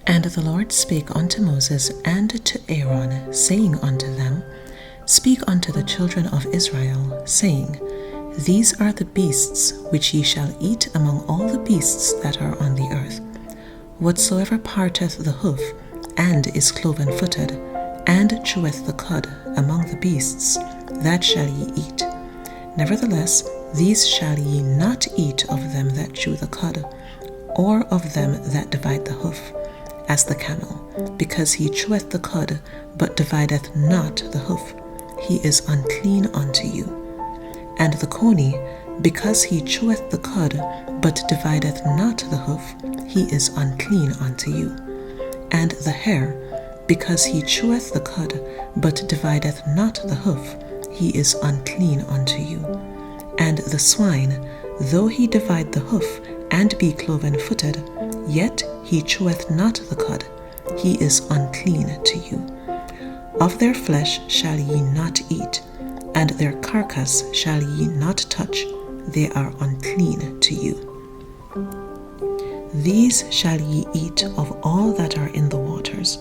And the Lord spake unto Moses and to Aaron, saying unto them, Speak unto the children of Israel, saying, These are the beasts which ye shall eat among all the beasts that are on the earth. Whatsoever parteth the hoof, and is cloven-footed, and cheweth the cud among the beasts, that shall ye eat. Nevertheless, these shall ye not eat of them that chew the cud, or of them that divide the hoof, as the camel, because he cheweth the cud, but divideth not the hoof, he is unclean unto you. And the coney, because he cheweth the cud, but divideth not the hoof, he is unclean unto you. And the hare, because he cheweth the cud, but divideth not the hoof, he is unclean unto you. And the swine, though he divide the hoof, and be cloven-footed, yet he cheweth not the cud, he is unclean to you. Of their flesh shall ye not eat, and their carcass shall ye not touch, they are unclean to you. These shall ye eat of all that are in the waters.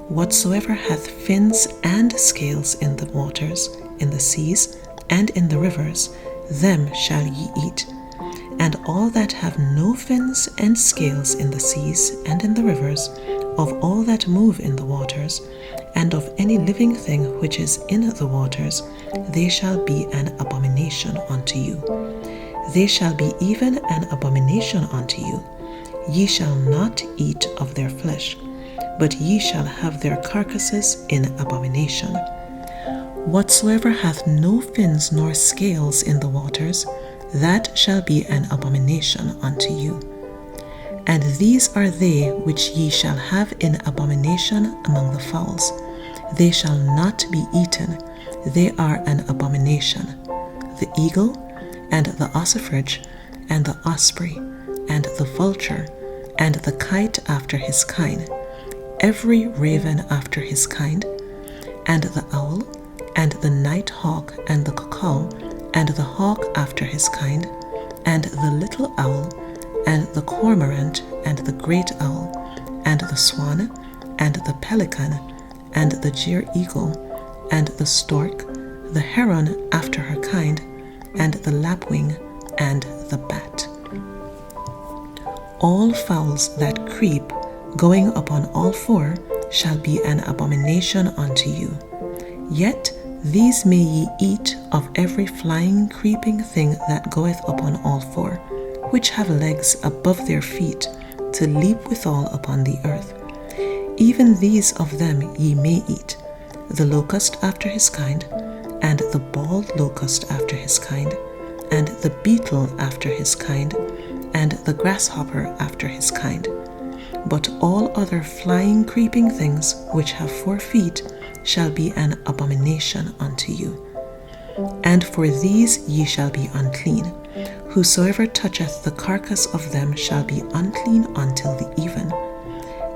Whatsoever hath fins and scales in the waters, in the seas, and in the rivers, them shall ye eat. And all that have no fins and scales in the seas and in the rivers, of all that move in the waters, and of any living thing which is in the waters, they shall be an abomination unto you. They shall be even an abomination unto you. Ye shall not eat of their flesh, but ye shall have their carcasses in abomination. Whatsoever hath no fins nor scales in the waters, that shall be an abomination unto you. And these are they which ye shall have in abomination among the fowls. They shall not be eaten, they are an abomination: the eagle, and the ossifrage, and the osprey, and the vulture, and the kite after his kind, every raven after his kind, and the owl, and the night hawk, and the cuckoo, and the hawk after his kind, and the little owl, and the cormorant, and the great owl, and the swan, and the pelican, and the gyre-eagle, and the stork, the heron after her kind, and the lapwing, and the bat. All fowls that creep, going upon all four, shall be an abomination unto you. Yet these may ye eat of every flying, creeping thing that goeth upon all four, which have legs above their feet, to leap withal upon the earth. Even these of them ye may eat: the locust after his kind, and the bald locust after his kind, and the beetle after his kind, and the grasshopper after his kind. But all other flying, creeping things which have 4 feet shall be an abomination unto you. And for these ye shall be unclean. Whosoever toucheth the carcass of them shall be unclean until the even.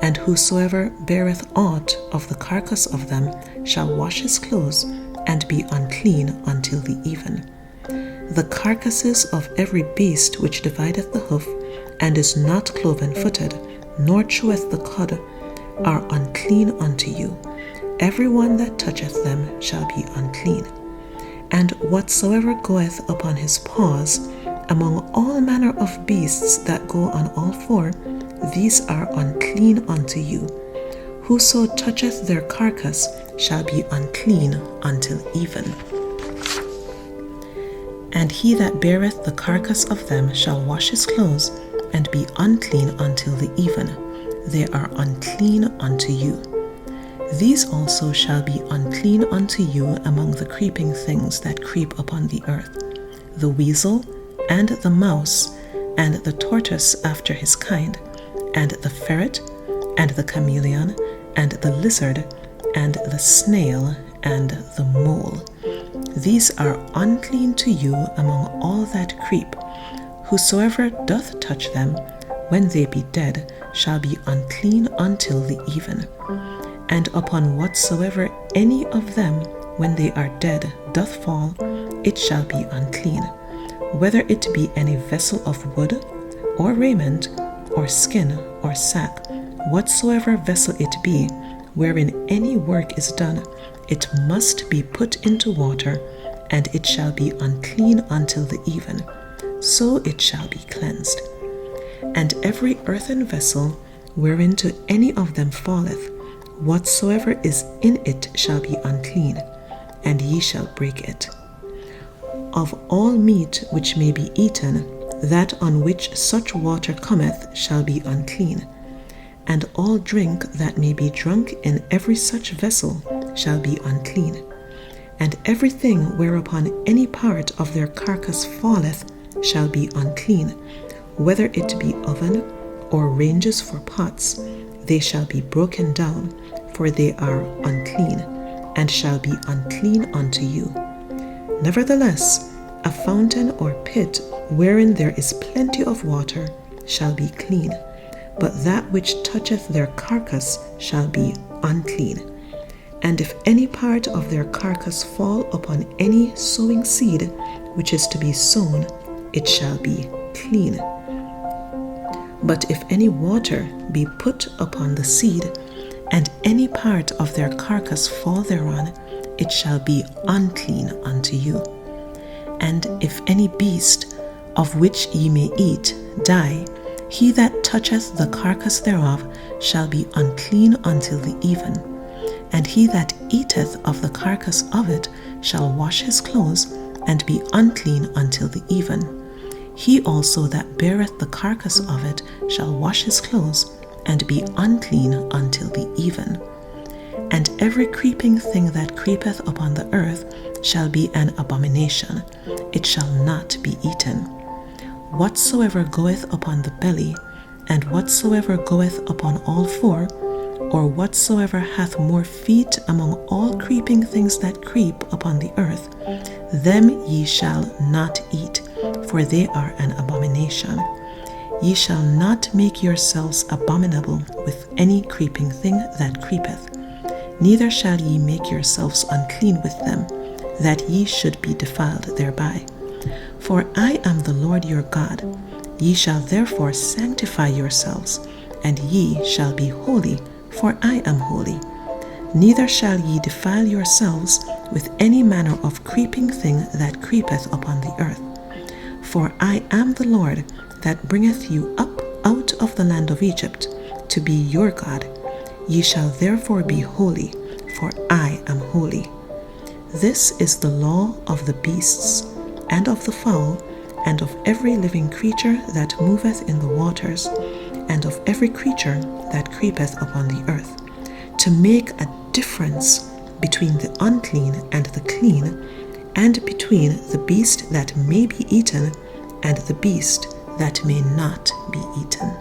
And whosoever beareth aught of the carcass of them shall wash his clothes, and be unclean until the even. The carcasses of every beast which divideth the hoof, and is not cloven-footed, nor cheweth the cud, are unclean unto you. Every one that toucheth them shall be unclean. And whatsoever goeth upon his paws, among all manner of beasts that go on all four, these are unclean unto you. Whoso toucheth their carcass shall be unclean until even. And he that beareth the carcass of them shall wash his clothes, and be unclean until the even. They are unclean unto you. These also shall be unclean unto you among the creeping things that creep upon the earth: the weasel, and the mouse, and the tortoise after his kind, and the ferret, and the chameleon, and the lizard, and the snail, and the mole. These are unclean to you among all that creep. Whosoever doth touch them, when they be dead, shall be unclean until the even. And upon whatsoever any of them, when they are dead, doth fall, it shall be unclean, whether it be any vessel of wood, or raiment, or skin, or sack, whatsoever vessel it be, wherein any work is done, it must be put into water, and it shall be unclean until the even, so it shall be cleansed. And every earthen vessel, whereinto any of them falleth, whatsoever is in it shall be unclean, and ye shall break it. Of all meat which may be eaten, that on which such water cometh shall be unclean, and all drink that may be drunk in every such vessel shall be unclean. And everything whereupon any part of their carcass falleth shall be unclean, whether it be oven or ranges for pots, they shall be broken down, for they are unclean, and shall be unclean unto you. Nevertheless, a fountain or pit wherein there is plenty of water shall be clean, but that which toucheth their carcass shall be unclean. And if any part of their carcass fall upon any sowing seed which is to be sown, it shall be clean. But if any water be put upon the seed, and any part of their carcass fall thereon, it shall be unclean unto you. And if any beast, of which ye may eat, die, he that toucheth the carcass thereof shall be unclean until the even. And he that eateth of the carcass of it shall wash his clothes, and be unclean until the even. He also that beareth the carcass of it shall wash his clothes, and be unclean until the even. And every creeping thing that creepeth upon the earth shall be an abomination, it shall not be eaten. Whatsoever goeth upon the belly, and whatsoever goeth upon all four, or whatsoever hath more feet among all creeping things that creep upon the earth, them ye shall not eat, for they are an abomination. Ye shall not make yourselves abominable with any creeping thing that creepeth, neither shall ye make yourselves unclean with them, that ye should be defiled thereby. For I am the Lord your God. Ye shall therefore sanctify yourselves, and ye shall be holy, for I am holy. Neither shall ye defile yourselves with any manner of creeping thing that creepeth upon the earth. For I am the Lord that bringeth you up out of the land of Egypt, to be your God. Ye shall therefore be holy, for I am holy. This is the law of the beasts, and of the fowl, and of every living creature that moveth in the waters, and of every creature that creepeth upon the earth, to make a difference between the unclean and the clean, and between the beast that may be eaten and the beast that may not be eaten.